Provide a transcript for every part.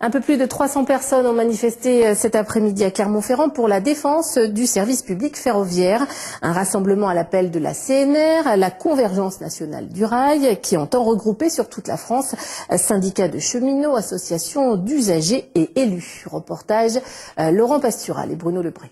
Un peu plus de 300 personnes ont manifesté cet après-midi à Clermont-Ferrand pour la défense du service public ferroviaire. Un rassemblement à l'appel de la CNR, la Convergence nationale du rail, qui entend regrouper sur toute la France syndicats de cheminots, associations d'usagers et élus. Reportage Laurent Pastural et Bruno Lebré.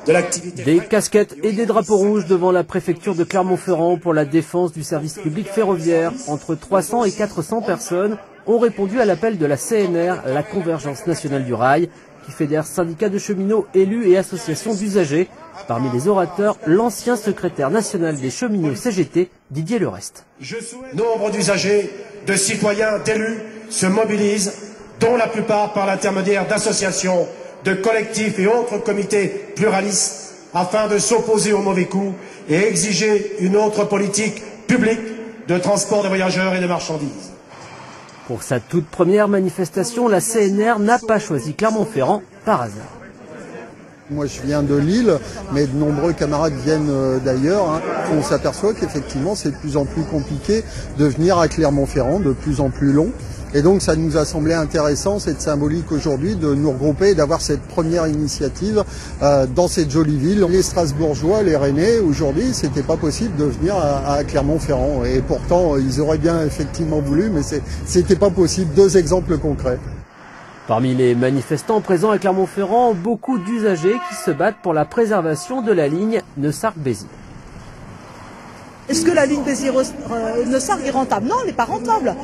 Des casquettes et des drapeaux rouges devant la préfecture de Clermont-Ferrand pour la défense du service public ferroviaire. Entre 300 et 400 personnes ont répondu à l'appel de la CNR, la Convergence nationale du rail, qui fédère syndicats de cheminots, élus et associations d'usagers. Parmi les orateurs, l'ancien secrétaire national des cheminots CGT, Didier Lerest. Nombre d'usagers, de citoyens, d'élus se mobilisent, dont la plupart par l'intermédiaire d'associations, de collectifs et autres comités pluralistes, afin de s'opposer au mauvais coup et exiger une autre politique publique de transport de voyageurs et de marchandises. Pour sa toute première manifestation, la CNR n'a pas choisi Clermont-Ferrand par hasard. Moi je viens de Lille, mais de nombreux camarades viennent d'ailleurs. On s'aperçoit qu'effectivement c'est de plus en plus compliqué de venir à Clermont-Ferrand, de plus en plus long. Et donc ça nous a semblé intéressant, cette symbolique aujourd'hui, de nous regrouper et d'avoir cette première initiative dans cette jolie ville. Les Strasbourgeois, les Rennais, aujourd'hui, c'était pas possible de venir à Clermont-Ferrand. Et pourtant, ils auraient bien effectivement voulu, mais c'était pas possible. 2 exemples concrets. Parmi les manifestants présents à Clermont-Ferrand, beaucoup d'usagers qui se battent pour la préservation de la ligne Neussargues-Béziers. Est-ce que la ligne Béziers-Neussargues est rentable? Non, elle n'est pas rentable.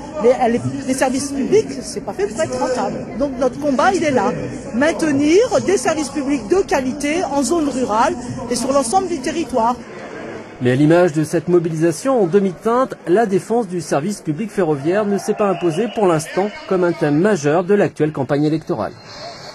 Les services publics, c'est pas fait pour être rentable. Donc notre combat, il est là. Maintenir des services publics de qualité en zone rurale et sur l'ensemble du territoire. Mais à l'image de cette mobilisation en demi-teinte, la défense du service public ferroviaire ne s'est pas imposée pour l'instant comme un thème majeur de l'actuelle campagne électorale.